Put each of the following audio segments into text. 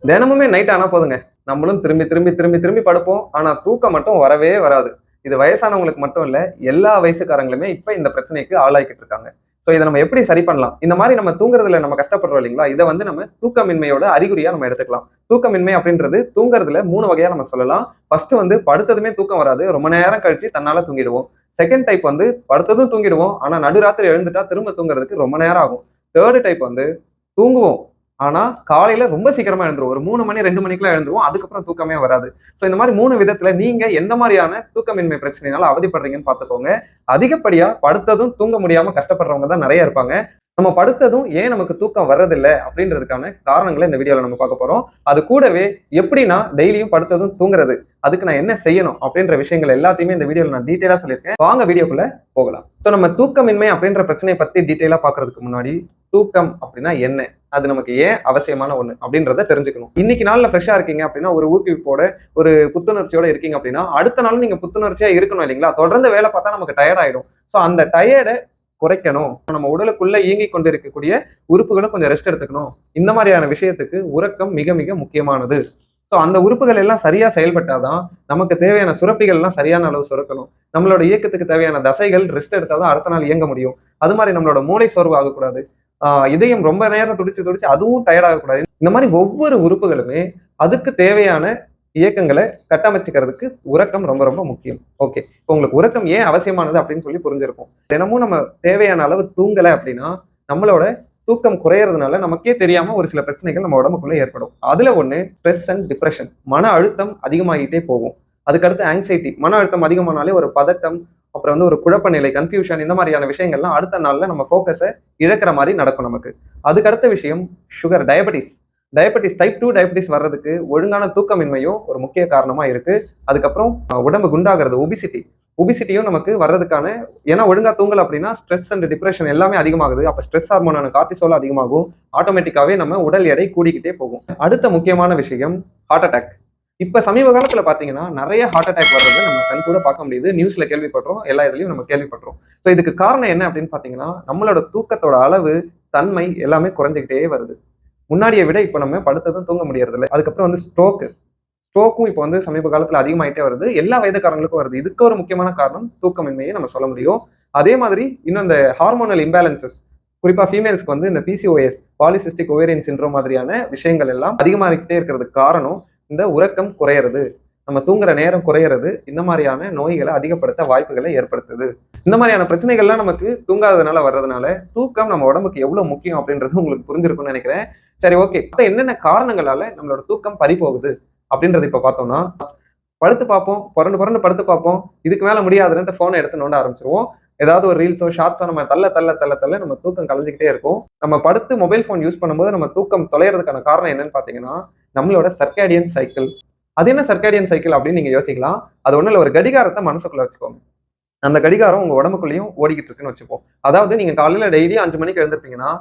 தினமுமே நைட் ஆனா போதுங்க, நம்மளும் திரும்பி திரும்பி திரும்பி திரும்பி படுப்போம். ஆனா தூக்கம் மட்டும் வரவே வராது. இது வயசானவங்களுக்கு மட்டும் இல்ல, எல்லா வயசுக்காரங்களுமே இப்ப இந்த பிரச்சனைக்கு ஆளாகிக்கிட்டு இருக்காங்க. சோ இத நம்ம எப்படி சரி பண்ணலாம்? இந்த மாரி நம்ம தூங்குறதுல நம்ம கஷ்டப்படுறோம் இல்லைங்களா? இத வந்து நம்ம தூக்கமின்மையோட அறிகுறியா நம்ம எடுத்துக்கலாம். தூக்கமின்மை அப்படின்றது தூங்குறதுல 3 வகையா நம்ம சொல்லலாம். ஃபர்ஸ்ட் வந்து படுத்ததுமே தூக்கம் வராது. ரொம்ப நேரம் கழிச்சு தன்னால தூங்கிடுவோம். செகண்ட் டைப் வந்து படுத்ததும் தூங்கிடுவோம். ஆனா நடுராத்திரி எழுந்துட்டா திரும்ப தூங்குறதுக்கு ரொம்ப நேரம் ஆகும். தேர்ட் டைப் வந்து தூங்குவோம். ஆனா, காலையில ரொம்ப சீக்கிரமா எழுந்துருவோம். ஒரு 3 மணி, 2 மணிக்கெல்லாம் எழுந்துருவோம். அதுக்கப்புறம் தூக்கமே வராது. சோ இந்த மாரி 3 விதத்துல நீங்க எந்த மாரியான தூக்கமின்மை பிரச்சனையினால அவதிப்படுறீங்கன்னு பார்த்துக்கோங்க. அதிகப்படியா படுத்ததும் தூங்க முடியாம கஷ்டப்படுறவங்க தான் நெறைய இருப்பாங்க. நம்ம படுத்ததும் ஏன் நமக்கு தூக்கம் வர்றதில்ல அப்படின்றதுக்கான காரணங்கள இந்த வீடியோல நம்ம பார்க்க போறோம். அது கூடவே எப்படி நான் டெய்லியும் படுத்ததும் தூங்குறது, அதுக்கு நான் என்ன செய்யணும் அப்படின்ற விஷயங்கள் எல்லாத்தையுமே இந்த வீடியோல நான் டீட்டெயிலா சொல்லியிருக்கேன். வாங்க வீடியோக்குள்ள போகலாம். சோ நம்ம தூக்கமின்மை அப்படின்ற பிரச்சனைய பத்தி டீட்டெயிலா பார்க்கறதுக்கு முன்னாடி, தூக்கம் அப்படின்னா என்ன? அது நமக்கு ஏன் அவசியமான ஒண்ணு அப்படின்றத தெரிஞ்சுக்கணும். இன்னைக்கு நாள்ல ஃப்ரெஷ்ஷா இருக்கீங்க அப்படின்னா, ஒரு ஊக்குவிப்போட, ஒரு புத்துணர்ச்சியோட இருக்கீங்க அப்படின்னா, அடுத்த நாளும் நீங்க புத்துணர்ச்சியா இருக்கணும் இல்லைங்களா? தொடர்ந்து வேலை பார்த்தா நமக்கு டயர்ட் ஆயிடும். சோ அந்த டயர்ட குறைக்கணும். நம்ம உடலுக்குள்ள இயங்கிக் கொண்டிருக்கக்கூடிய உறுப்புகளும் கொஞ்சம் ரெஸ்ட் எடுத்துக்கணும். இந்த மாதிரியான விஷயத்துக்கு உறக்கம் மிக மிக முக்கியமானது. சோ அந்த உறுப்புகள் எல்லாம் சரியா செயல்பட்டாதான் நமக்கு தேவையான சுரப்பிகள் எல்லாம் சரியான அளவு சுரக்கணும். நம்மளோட இயக்கத்துக்கு தேவையான தசைகள் ரெஸ்ட் எடுத்தாதான் அடுத்த நாள் இயங்க முடியும். அது மாதிரி நம்மளோட மூளை சோர்வு ஆகக்கூடாது. இதயம் ரொம்ப நேரம் துடிச்சு துடிச்சு அதுவும் டயர்ட் ஆகக்கூடாது. இந்த மாதிரி ஒவ்வொரு உறுப்புகளுமே அதுக்கு தேவையான இயக்கங்களை கட்டமைச்சுக்கிறதுக்கு உறக்கம் ரொம்ப ரொம்ப முக்கியம். ஓகே, இப்போ உங்களுக்கு உறக்கம் ஏன் அவசியமானது அப்படின்னு சொல்லி புரிஞ்சிருக்கும். தினமும் நம்ம தேவையான அளவு தூங்கலை அப்படின்னா நம்மளோட தூக்கம் குறையறதுனால நமக்கே தெரியாம ஒரு சில பிரச்சனைகள் நம்ம உடம்புக்குள்ள ஏற்படும். அதுல ஒண்ணு ஸ்ட்ரெஸ் அண்ட் டிப்ரெஷன். மன அழுத்தம் அதிகமாகிட்டே போகும். அதுக்கடுத்து ஆங்ஸைட்டி. மன அழுத்தம் அதிகமானாலே ஒரு பதட்டம், அப்புறம் வந்து ஒரு குழப்ப நிலை, கன்ஃபியூஷன், இந்த மாதிரியான விஷயங்கள்லாம் அடுத்த நாள்ல நம்ம ஃபோக்கஸை இழக்கிற மாதிரி நடக்கும் நமக்கு. அதுக்கு அடுத்த விஷயம் sugar, diabetes. Diabetes type 2 diabetes வர்றதுக்கு ஒழுங்கான தூக்கமின்மையும் ஒரு முக்கிய காரணமா இருக்கு. அதுக்கப்புறம் உடம்பு குண்டாகிறது, ஒபிசிட்டி. ஒபிசிட்டியும் நமக்கு வர்றதுக்கான, ஏன்னா ஒழுங்கா தூங்கல அப்படின்னா ஸ்ட்ரெஸ் அண்ட் டிப்ரெஷன் எல்லாமே அதிகமாகுது. அப்ப ஸ்ட்ரெஸ் ஹார்மோனான கார்டிசோல் அதிகமாகும். ஆட்டோமேட்டிக்காவே நம்ம உடல் எடை கூடிக்கிட்டே போகும். அடுத்த முக்கியமான விஷயம் ஹார்ட் அட்டாக். இப்ப சமீப காலத்துல பாத்தீங்கன்னா நிறைய ஹார்ட் அட்டாக் வர்றதை நம்ம கண் கூட பார்க்க முடியுது. நியூஸ்ல கேள்விப்படுறோம், எல்லா இதுலயும் நம்ம கேள்விப்படுறோம். ஸோ இதுக்கு காரணம் என்ன அப்படின்னு பாத்தீங்கன்னா, நம்மளோட தூக்கத்தோட அளவு, தன்மை எல்லாமே குறைஞ்சிக்கிட்டே வருது. முன்னாடியை விட இப்ப நம்ம படுத்ததும் தூங்க முடியறது இல்லை. அதுக்கப்புறம் வந்து ஸ்ட்ரோக்கும் இப்போ வந்து சமீப காலத்துல அதிகமாயிட்டே வருது. எல்லா வயதுக்காரங்களுக்கும் வருது. இதுக்கு ஒரு முக்கியமான காரணம் தூக்கமின்மையை நம்ம சொல்ல முடியும். அதே மாதிரி இன்னும் இந்த ஹார்மோனல் இம்பேலன்சஸ், குறிப்பா ஃபீமேல்ஸ்க்கு வந்து இந்த பிசிஓஎஸ், பாலிசிஸ்டிக் ஓவேரியன் சிண்ட்ரோம் மாதிரியான விஷயங்கள் எல்லாம் அதிகமாகிக்கிட்டே இருக்கிறதுக்கு காரணம் இந்த உறக்கம் குறையிறது, நம்ம தூங்குற நேரம் குறையிறது, இந்த மாதிரியான நோய்களை அதிகப்படுத்த வாய்ப்புகளை ஏற்படுத்துது. இந்த மாதிரியான பிரச்சனைகள்லாம் நமக்கு தூங்காததுனால வர்றதுனால தூக்கம் நம்ம உடம்புக்கு எவ்வளவு முக்கியம் அப்படின்றது உங்களுக்கு புரிஞ்சிருக்கும்னு நினைக்கிறேன். சரி, ஓகே, என்னென்ன காரணங்களால நம்மளோட தூக்கம் பறி போகுது அப்படின்றத இப்ப பார்த்தோம்னா, படுத்து பார்ப்போம், புரண்டு புரண்டு படுத்து பார்ப்போம். இதுக்கு மேல முடியாதுன்னு போனை எடுத்து நோண்ட ஆரம்பிச்சிருவோம். ஏதாவது ஒரு ரீல்ஸோ ஷார்ட்ஸோ நம்ம தள்ள தள்ள தள்ள தள்ள நம்ம தூக்கம் கலைஞ்சிக்கிட்டே இருக்கும். நம்ம படுத்து மொபைல் போன் யூஸ் பண்ணும்போது நம்ம தூக்கம் தொலைறதுக்கான காரணம் என்னன்னு பாத்தீங்கன்னா, நம்மளோட சர்க்காடியன் சைக்கிள். அது என்ன சர்க்காடியன் சைக்கிள் அப்படின்னு நீங்க யோசிக்கலாம். அது ஒண்ணு இல்ல, ஒரு கடிகாரத்தை மனசுக்குள்ள வச்சுக்கோங்க. அந்த கடிகாரம் உங்க உடம்புக்குள்ளேயும் ஓடிக்கிட்டு இருக்குன்னு வச்சுப்போம். அதாவது நீங்க காலையில டெய்லியும் 5 மணிக்கு எழுந்திருப்பீங்கன்னா,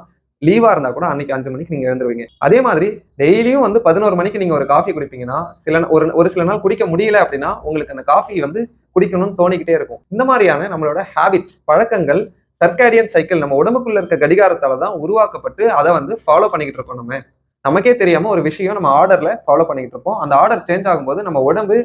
லீவா இருந்தா கூட அன்னைக்கு 5 மணிக்கு நீங்க எழுந்துருவீங்க. அதே மாதிரி டெய்லியும் வந்து 11 மணிக்கு நீங்க ஒரு காஃபி குடிப்பீங்கன்னா, ஒரு சில நாள் குடிக்க முடியல அப்படின்னா உங்களுக்கு அந்த காஃபி வந்து குடிக்கணும்னு தோணிக்கிட்டே இருக்கும். இந்த மாதிரியான நம்மளோட ஹேபிட்ஸ், பழக்கங்கள், சர்க்காடியன் சைக்கிள் நம்ம உடம்புக்குள்ள இருக்க கடிகாரத்தால தான் உருவாக்கப்பட்டு அதை வந்து ஃபாலோ பண்ணிக்கிட்டு இருக்கோம். நமக்கே தெரியாம ஒரு விஷயம் நம்ம ஆர்டர்ல ஃபாலோ பண்ணிக்கிட்டு இருப்போம். அந்த ஆர்டர் சேஞ்ச் ஆகும்போது நம்ம உடம்பு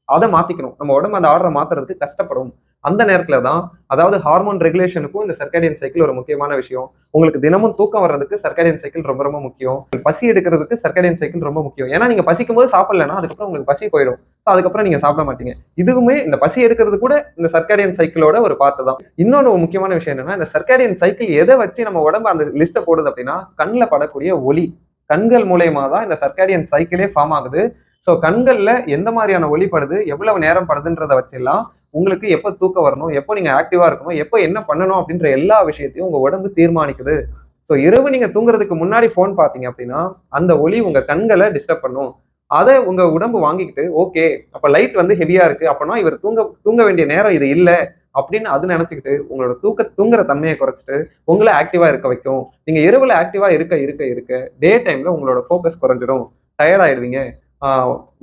அதை மாத்திக்கணும். நம்ம உடம்பு அந்த ஆர்டரை மாத்துறதுக்கு கஷ்டப்படும். அந்த நேரத்துல தான், அதாவது ஹார்மோன் ரெகுலேஷனுக்கும் இந்த சர்க்காடியன் சைக்கிள் ஒரு முக்கியமான விஷயம். உங்களுக்கு தினமும் தூக்கம் வர்றதுக்கு சர்க்காடியன் சைக்கிள் ரொம்ப ரொம்ப முக்கியம். பசி எடுக்கிறதுக்கு சர்க்காடியன் சைக்கிள் ரொம்ப முக்கியம். ஏன்னா நீங்க பசிக்கும் போது சாப்பிடலன்னா அதுக்கப்புறம் உங்களுக்கு பசி போயிடும். அதுக்கப்புறம் நீங்க சாப்பிட மாட்டீங்க. இதுவுமே இந்த பசி எடுக்கிறது கூட இந்த சர்க்காடியன் சைக்கிளோட ஒரு பார்ட் தான். இன்னொன்று முக்கியமான விஷயம் என்னன்னா, இந்த சர்க்காடியன் சைக்கிள் எதை வச்சு நம்ம உடம்பு அந்த லிஸ்ட்டை போடுது அப்படின்னா, கண்ணில் படக்கூடிய ஒளி, கண்கள் மூலயமா தான் இந்த சர்க்காடியன் சைக்கிளே ஃபார்ம் ஆகுது. ஸோ கண்கள்ல எந்த மாதிரியான ஒளி படுது, எவ்வளவு நேரம் படுதுன்றதை வச்செல்லாம் உங்களுக்கு எப்போ தூக்கம் வரணும், எப்போ நீங்க ஆக்டிவா இருக்கணும், எப்போ என்ன பண்ணணும் அப்படின்ற எல்லா விஷயத்தையும் உங்க உடம்பு தீர்மானிக்குது. ஸோ இரவு நீங்க தூங்குறதுக்கு முன்னாடி போன் பார்த்தீங்க அப்படின்னா அந்த ஒளி உங்க கண்களை டிஸ்டர்ப் பண்ணும். அதை உங்க உடம்பு வாங்கிக்கிட்டு, ஓகே அப்ப லைட் வந்து ஹெவியா இருக்கு, அப்பனா இவர் தூங்க வேண்டிய நேரம் இது இல்லை அப்படின்னு அது நினைச்சுக்கிட்டு உங்களோட தூங்குற தன்மையை குறைச்சிட்டு உங்களை ஆக்டிவா இருக்க வைக்கும். நீங்க இரவுல ஆக்டிவா இருக்க இருக்க இருக்க டே டைம்ல உங்களோட ஃபோக்கஸ் குறைஞ்சிடும், டயர்ட் ஆயிடுவீங்க.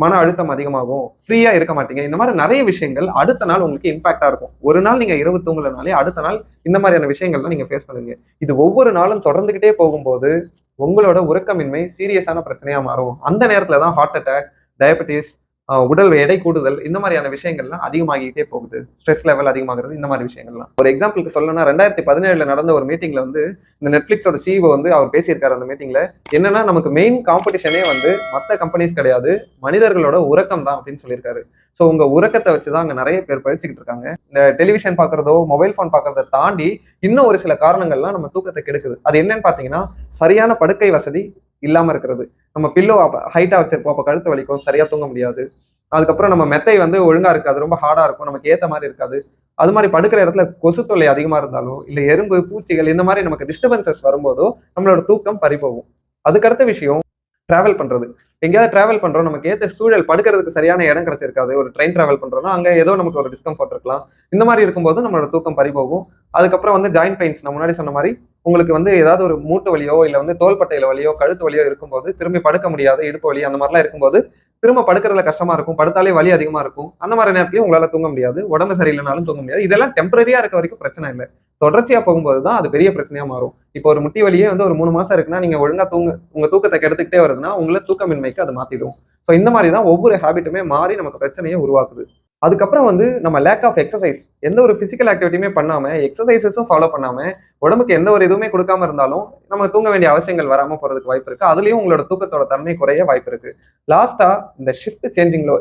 மன அழுத்தம் அதிகமாகும், ஃப்ரீயா இருக்க மாட்டீங்க. இந்த மாதிரி நிறைய விஷயங்கள் அடுத்த நாள் உங்களுக்கு இம்பாக்டா இருக்கும். ஒரு நாள் நீங்க இரவு தூங்கலனாலே அடுத்த நாள் இந்த மாதிரியான விஷயங்கள்லாம் நீங்க ஃபேஸ் பண்ணுவீங்க. இது ஒவ்வொரு நாளும் தொடர்ந்துகிட்டே போகும்போது உங்களோட உறக்கமின்மை சீரியஸான பிரச்சனையா மாறும். அந்த நேரத்துல தான் ஹார்ட் அட்டாக், டயபெட்டிஸ், உடல் எடை கூடுதல் இந்த மாதிரியான விஷயங்கள்லாம் அதிகமாகிட்டே போகுது. ஸ்ட்ரெஸ் லெவல் அதிகமாகிறது இந்த மாதிரி விஷயங்கள்லாம். ஒரு எக்ஸாம்பிளுக்கு சொல்லணும்னா 2017 நடந்த ஒரு மீட்டிங்ல வந்து இந்த நெட்ஃபிளிக்ஸோட சிஇஓ வந்து அவர் பேசியிருக்காரு அந்த மீட்டிங்ல. என்னன்னா நமக்கு மெயின் காம்படிஷனே வந்து மற்ற கம்பெனிஸ் கிடையாது, மனிதர்களோட உறக்கம் தான் அப்படின்னு சொல்லியிருக்காரு. ஸோ உங்க உறக்கத்தை வச்சுதான் அங்க நிறைய பேர் பழிச்சுக்கிட்டு இருக்காங்க. இந்த டெலிவிஷன் பாக்குறதோ மொபைல் போன் பாக்குறதை தாண்டி இன்னும் ஒரு சில காரணங்கள்லாம் நம்ம தூக்கத்தை கெடுக்குது. அது என்னன்னு பாத்தீங்கன்னா சரியான படுக்கை வசதி இல்லாம இருக்கிறது. நம்ம பில்லோ ஹைட்டா வச்சிருப்போம், அப்ப கழுத்து வலிக்கும், சரியா தூங்க முடியாது. அதுக்கப்புறம் நம்ம மெத்தை வந்து ஒழுங்கா இருக்காது, ரொம்ப ஹார்டா இருக்கும், நமக்கு ஏத்த மாதிரி இருக்காது. அது மாதிரி படுக்கிற இடத்துல கொசு தொல்லை அதிகமா இருந்தாலோ இல்ல எறும்பு பூச்சிகள் இந்த மாதிரி நமக்கு டிஸ்டர்பன்சஸ் வரும்போதோ நம்மளோட தூக்கம் பறிபோகும். அதுக்கடுத்த விஷயம் டிராவல் பண்றது. எங்கேயாவது டிராவல் பண்றோம், நமக்கு ஏற்ற சூழல் படுக்கிறதுக்கு சரியான இடம் கிடைச்சிருக்காது. ஒரு ட்ரெயின் டிராவல் பண்றோம்னா அங்க ஏதோ நமக்கு ஒரு டிஸ்கம்ஃபர்ட் இருக்கலாம். இந்த மாதிரி இருக்கும்போது நம்மளோட தூக்கம் பறிபோகும். அதுக்கப்புறம் வந்து ஜாயிண்ட் பெயின்ஸ், நான் முன்னாடி சொன்ன மாதிரி உங்களுக்கு வந்து ஏதாவது ஒரு மூட்டு வலியோ இல்ல வந்து தோள்பட்டையில வலியோ கழுத்து வலியோ இருக்கும்போது திரும்பி படுக்க முடியாது, இடுப்பு வலி அந்த மாதிரிலாம் இருக்கும்போது திரும்ப படுக்கிறதுல கஷ்டமா இருக்கும், படுத்தாலே வலி அதிகமா இருக்கும். அந்த மாதிரி நேரத்தையும் உங்களால தூங்க முடியாது, உடம்பு சரியில்லைனாலும் தூங்க முடியாது. இதெல்லாம் டெம்பரரியா இருக்க வரைக்கும் பிரச்சனை இல்லை. தொடர்ச்சியா போகும்போது தான் அது பெரிய பிரச்சனையா மாறும். இப்போ ஒரு முட்டி வலியே வந்து ஒரு 3 மாசம் இருக்குன்னா நீங்க ஒழுங்கா உங்க தூக்கத்தை கெடுத்துக்கிட்டே வருதுன்னா உங்களை தூக்கமின்மைக்கு அது மாத்திடும். ஸோ இந்த மாதிரி தான் ஒவ்வொரு ஹேபிட்டுமே மாறி நமக்கு பிரச்சனையை உருவாக்குது. அதுக்கப்புறம் வந்து நம்ம லேக் ஆஃப் எக்ஸசைஸ், எந்த ஒரு பிசிக்கல் ஆக்டிவிட்டியுமே பண்ணாம எக்ஸசைசஸும் ஃபாலோ பண்ணாம உடம்புக்கு எந்த ஒரு இதுவுமே கொடுக்காம இருந்தாலும் நம்ம தூங்க வேண்டிய அவசியங்கள் வராம போறதுக்கு வாய்ப்பு இருக்கு. அதுலயும் உங்களோட தூக்கத்தோட தன்மை குறைய வாய்ப்பு இருக்கு. லாஸ்டா இந்த ஷிஃப்ட்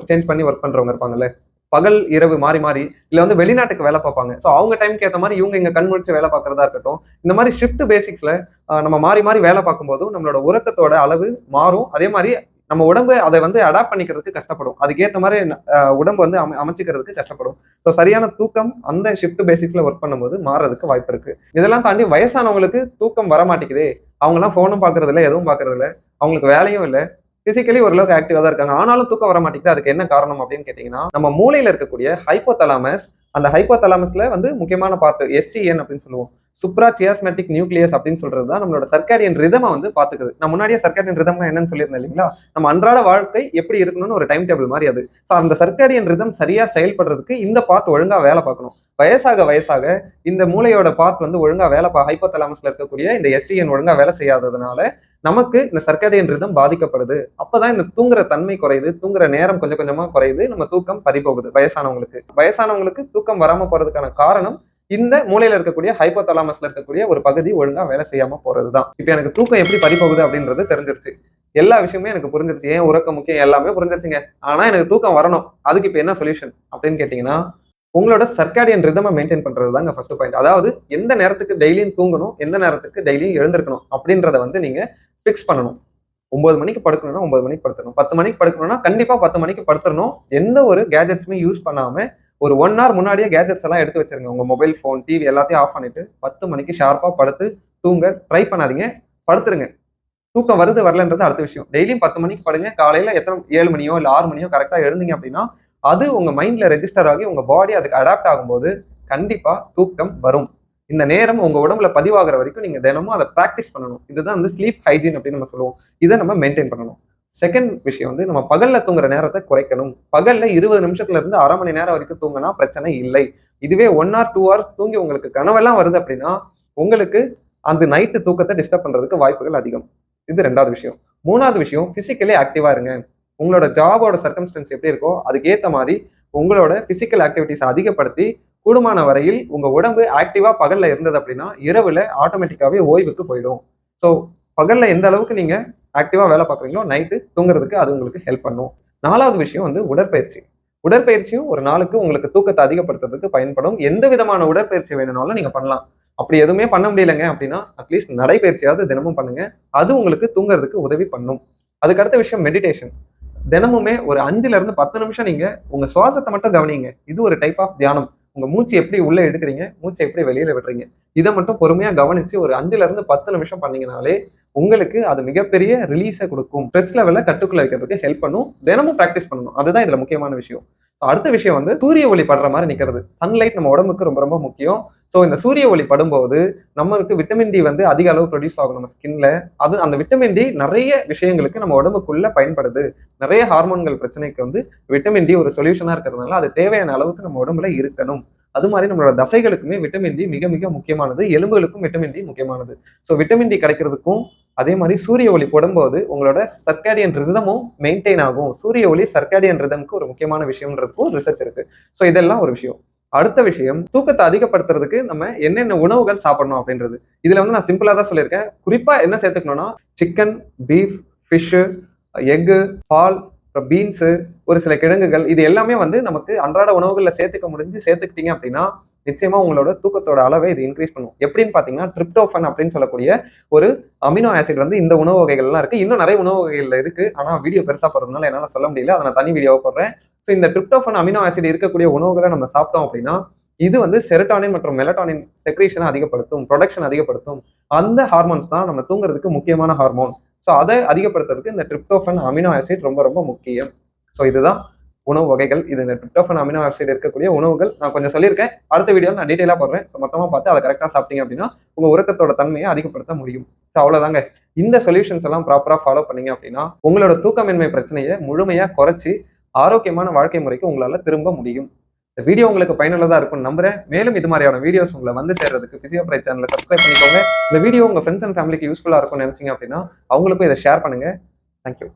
சேஞ்ச் பண்ணி ஒர்க் பண்றவங்க இருப்பாங்கல்ல, பகல் இரவு மாறி மாறி இல்ல வந்து வெளிநாட்டுக்கு வேலை பார்ப்பாங்க. ஸோ அவங்க டைம்க்கு ஏற்ற மாதிரி இவங்க இங்க கண் முழிச்சு வேலை பார்க்கறதா இருக்கட்டும். இந்த மாதிரி ஷிஃப்ட் பேசிக்ஸ்ல நம்ம மாறி மாறி வேலை பார்க்கும்போதும் நம்மளோட உறக்கத்தோட அளவு மாறும். அதே மாதிரி நம்ம உடம்பு அதை வந்து அடாப்ட் பண்ணிக்கிறதுக்கு கஷ்டப்படும். அதுக்கேற்ற மாதிரி உடம்பு வந்து அமைச்சுக்கிறதுக்கு கஷ்டப்படும். ஸோ சரியான தூக்கம் அந்த ஷிஃப்ட் பேசிக்ஸ்ல ஒர்க் பண்ணும்போது மாறதுக்கு வாய்ப்பு இருக்கு. இதெல்லாம் தாண்டி வயசானவங்களுக்கு தூக்கம் வர மாட்டேங்குது, அவங்க எல்லாம் போனும் பாக்குறது இல்லை, எதுவும் பாக்குறது இல்லை, அவங்களுக்கு வேலையும் இல்லை, பிசிக்கலி ஓரளவுக்கு ஆக்டிவா தான் இருக்காங்க, ஆனாலும் தூக்கம் வர மாட்டேங்குது. அதுக்கு என்ன காரணம் அப்படின்னு கேட்டீங்கன்னா நம்ம மூளையில இருக்கக்கூடிய ஹைப்போதலாமஸ், அந்த ஹைப்போதலாமஸ்ல வந்து முக்கியமான பார்ட் SCN அப்படின்னு சொல்லுவோம், சுப்ரா சியாஸ்மெட்டிக் நியூக்ளியஸ் அப்படின்னு சொல்றது தான் நம்மளோட சர்க்காடியன் ரிதமை வந்து பாத்துக்குது. நான் முன்னாடியே சர்க்காடியன் ரிதம் என்னன்னு சொல்லியிருந்தேன் இல்லைங்களா, நம்ம அன்றாட வாழ்க்கை எப்படி இருக்கணும்னு ஒரு டைம் டேபிள் மாதிரி அது. அந்த சர்க்காடியன் ரிதம் சரியா செயல்படுறதுக்கு இந்த பார்ட் ஒழுங்கா வேலை பார்க்கணும். வயசாக வயசாக இந்த மூளையோட பார்ட் வந்து ஒழுங்கா வேலை ஹைப்போதலாமஸ்ல இருக்கக்கூடிய இந்த SCN ஒழுங்கா வேலை செய்யாததுனால நமக்கு இந்த சர்க்காடியன் ரிதம் பாதிக்கப்படுது. அப்பதான் இந்த தூங்குற தன்மை குறையுது, தூங்குற நேரம் கொஞ்சம் கொஞ்சமா குறையுது, நம்ம தூக்கம் பறிபோகுது. வயசானவங்களுக்கு தூக்கம் வராம போறதுக்கான காரணம் இந்த மூளையில இருக்கக்கூடிய ஹைப்போதலாமஸ்ல இருக்கக்கூடிய ஒரு பகுதி ஒழுங்கா வேலை செய்யாம போறதுதான். இப்ப எனக்கு தூக்கம் எப்படி பறிபோகுது அப்படின்றது தெரிஞ்சிருச்சு, எல்லா விஷயமே எனக்கு புரிஞ்சிருச்சு, ஏன் உறக்கம் முக்கியம் எல்லாமே புரிஞ்சிருச்சுங்க. ஆனா எனக்கு தூக்கம் வரணும், அதுக்கு இப்ப என்ன சொல்யூஷன் அப்படின்னு கேட்டீங்கன்னா உங்களோட சர்க்காடியன் ரிதமை மெயின்டைன் பண்றது தாங்க ஃபர்ஸ்ட் பாயிண்ட். அதாவது எந்த நேரத்துக்கு டெய்லியும் தூங்கணும், எந்த நேரத்துக்கு டெய்லியும் எழுந்திருக்கணும் அப்படின்றத வந்து நீங்க பிக்ஸ் பண்ணணும். 9 மணிக்கு படுக்கணும்னா 9 மணிக்கு படுத்தணும், 10 மணிக்கு படுக்கணும்னா கண்டிப்பா 10 மணிக்கு படுத்துடணும். எந்த ஒரு கேஜெட்ஸுமே யூஸ் பண்ணாம ஒரு 1 hour முன்னாடியே கேஜெட்ஸ் எல்லாம் எடுத்து வச்சிருங்க. உங்க மொபைல் போன், டிவி எல்லாத்தையும் ஆஃப் பண்ணிட்டு 10 மணிக்கு ஷார்ப்பா படுத்து தூங்க ட்ரை பண்ணாதீங்க, படுத்துருங்க. தூக்கம் வருது வரலன்றது அடுத்த விஷயம். டெய்லியும் 10 மணிக்கு படுங்க. காலையில 7 மணியோ இல்ல 6 மணியோ கரெக்டா எழுந்தீங்க அப்படின்னா அது உங்க மைண்ட்ல ரெஜிஸ்டர் ஆகி உங்க பாடி அதுக்கு அடாப்ட் ஆகும்போது கண்டிப்பா தூக்கம் வரும். இந்த நேரம் உங்க உடம்புல பதிவாகிற வரைக்கும் நீங்க தினமும் அதை பிராக்டிஸ் பண்ணணும். இதுதான் வந்து ஸ்லீப் ஹைஜீன் அப்படின்னு நம்ம சொல்லுவோம். இதை நம்ம மெயின்டைன் பண்ணணும். செகண்ட் விஷயம் வந்து நம்ம பகல்ல தூங்குற நேரத்தை குறைக்கணும். பகல்ல 20 நிமிஷத்துல இருந்து அரை மணி நேரம் வரைக்கும் தூங்கினா பிரச்சனை இல்லை. இதுவே 1 or 2 hours தூங்கி உங்களுக்கு கனவெல்லாம் வருது அப்படின்னா உங்களுக்கு அந்த நைட்டு தூக்கத்தை டிஸ்டர்ப் பண்றதுக்கு வாய்ப்புகள் அதிகம். இது 2வது விஷயம். 3வது விஷயம், பிசிக்கலி ஆக்டிவா இருங்க. உங்களோட ஜாபோட சர்க்கம்ஸ்டன்ஸ் எப்படி இருக்கோ அதுக்கு ஏற்ற மாதிரி உங்களோட பிசிக்கல் ஆக்டிவிட்டிஸ் அதிகப்படுத்தி கூடுமான வரையில் உங்க உடம்பு ஆக்டிவா பகல்ல இருந்தது அப்படின்னா இரவுல ஆட்டோமேட்டிக்காவே ஓய்வுக்கு போயிடும். ஸோ பகல்ல எந்த அளவுக்கு நீங்க ஆக்டிவா வேலை பார்க்குறீங்களோ நைட்டு தூங்குறதுக்கு அது உங்களுக்கு ஹெல்ப் பண்ணும். 4வது விஷயம் வந்து உடற்பயிற்சி. உடற்பயிற்சியும் ஒரு நாளுக்கு உங்களுக்கு தூக்கத்தை அதிகப்படுத்துறதுக்கு பயன்படும். எந்த விதமான உடற்பயிற்சி வேணும்னாலும் நீங்க பண்ணலாம். அப்படி எதுவுமே பண்ண முடியலைங்க அப்படின்னா அட்லீஸ்ட் நடைப்பயிற்சியாவது தினமும் பண்ணுங்க. அது உங்களுக்கு தூங்குறதுக்கு உதவி பண்ணும். அதுக்கு அடுத்த விஷயம் மெடிடேஷன். தினமுமே ஒரு 5ல இருந்து 10 நிமிஷம் நீங்க உங்க சுவாசத்தை மட்டும் கவனிங்க. இது ஒரு டைப் ஆஃப் தியானம். உங்க மூச்சு எப்படி உள்ள எடுக்கிறீங்க, மூச்சை எப்படி வெளியில விடுறீங்க, இதை மட்டும் பொறுமையா கவனிச்சு ஒரு 5ல இருந்து 10 நிமிஷம் பண்ணீங்கனாலே உங்களுக்கு அது மிகப்பெரிய ரிலீஸை கொடுக்கும். ஸ்ட்ரெஸ் லெவலை கட்டுக்குள்ள வைக்கிறதுக்கு ஹெல்ப் பண்ணும். தினமும் பிராக்டிஸ் பண்ணணும், அதுதான் இதுல முக்கியமான விஷயம். அடுத்த விஷயம் வந்து சூரிய ஒளி படுற மாதிரி நிக்கிறது. சன்லைட் நம்ம உடம்புக்கு ரொம்ப ரொம்ப முக்கியம். ஸோ இந்த சூரிய ஒளி படும்போது நம்மளுக்கு விட்டமின் டி வந்து அதிக அளவு ப்ரொடியூஸ் ஆகும் நம்ம ஸ்கின்ல. அது அந்த விட்டமின் டி நிறைய விஷயங்களுக்கு நம்ம உடம்புக்குள்ள பயன்படுது. நிறைய ஹார்மோன்கள் பிரச்சனைக்கு வந்து விட்டமின் டி ஒரு சொல்யூஷனா இருக்கிறதுனால அது தேவையான அளவுக்கு நம்ம உடம்புல இருக்கணும். அது மாதிரி நம்மளோட தசைகளுக்குமே விட்டமின் டி மிக மிக முக்கியமானது. எலும்புகளுக்கும் விட்டமின் டி முக்கியமானது. ஸோ விட்டமின் டி கிடைக்கிறதுக்கும் அதே மாதிரி சூரிய ஒளி படும்போது உங்களோட சர்க்காடியன் ரிதமும் மெயின்டைன் ஆகும். சூரிய ஒளி சர்க்காடியன் ரிதம்க்கு ஒரு முக்கியமான விஷயம்ன்றதுக்கும் ரிசர்ச் இருக்கு. ஸோ இதெல்லாம் ஒரு விஷயம். அடுத்த விஷயம், தூக்கத்தை அதிகப்படுத்துறதுக்கு நம்ம என்னென்ன உணவுகள் சாப்பிடணும் அப்படின்றது. இதுல வந்து நான் சிம்பிளா தான் சொல்லியிருக்கேன். குறிப்பா என்ன சேர்த்துக்கணும்னா சிக்கன், பீஃப், ஃபிஷ், எக்கு, பால், பீன்ஸு, ஒரு சில கிழங்குகள், இது எல்லாமே வந்து நமக்கு அன்றாட உணவுகள்ல சேர்த்துக்கிட்டீங்க அப்படின்னா நிச்சயமா உங்களோட தூக்கத்தோட அளவை இது இன்க்ரீஸ் பண்ணும். எப்படின்னு பாத்தீங்கன்னா ட்ரிப்டோஃபன் அப்படின்னு சொல்லக்கூடிய ஒரு அமினோ ஆசிட் வந்து இந்த உணவு வகைகள்லாம் இருக்கு. இன்னும் நிறைய உணவு வகைகள்ல இருக்கு. ஆனா வீடியோ பெருசா போறதுனால என்னால சொல்ல முடியல. அதை நான் தனி வீடியோவை போடுறேன். ஸோ இந்த ட்ரிப்டோஃபன் அமினோ ஆசிட் இருக்கக்கூடிய உணவுகளை நம்ம சாப்பிட்டோம் அப்படின்னா இது வந்து செரோட்டோனின் மற்றும் மெலட்டோனின் செக்ரீஷனை அதிகப்படுத்தும், ப்ரொடக்ஷன் அதிகப்படுத்தும். அந்த ஹார்மோன்ஸ் தான் நம்ம தூங்குறதுக்கு முக்கியமான ஹார்மோன். ஸோ அதை அதிகப்படுத்துறதுக்கு இந்த ட்ரிப்டோஃபன் அமினோ ஆசிட் ரொம்ப ரொம்ப முக்கியம். ஸோ இதுதான் உணவு வகைகள். இது இந்த ட்ரிப்டோஃபன் அமினோ ஆசிட் இருக்கக்கூடிய உணவுகள் நான் கொஞ்சம் சொல்லியிருக்கேன். அடுத்த வீடியோவில் நான் டீட்டெயிலாக போடுறேன். ஸோ மொத்தமாக பார்த்து அதை கரெக்டாக சாப்பிட்டீங்க அப்படின்னா உங்க உறக்கத்தோட தன்மையை அதிகப்படுத்த முடியும். ஸோ அவ்வளோதாங்க. இந்த சொல்யூஷன்ஸ் எல்லாம் ப்ராப்பராக ஃபாலோ பண்ணீங்க அப்படின்னா உங்களோட தூக்கமின்மை பிரச்சனையை முழுமையாக குறைச்சி ஆரோக்கியமான வாழ்க்கை முறைக்கு உங்களால திரும்ப முடியும். இந்த வீடியோ உங்களுக்கு பயனுள்ளதா இருக்கும்னு நம்புறேன். மேலும் இது மாதிரியான வீடியோஸ் உங்களை வந்து சேர்றதுக்கு பிசியோபிரைட் சேனலை சப்ஸ்கிரைப் பண்ணிக்கோங்க. இந்த வீடியோ உங்க ஃப்ரெண்ட்ஸ் அண்ட் ஃபேமிலிக்கு யூஸ்ஃபுல்லா இருக்கும்னு நினைச்சீங்க அப்படின்னா அவங்களுக்கும் இதை ஷேர் பண்ணுங்க. தேங்க்யூ.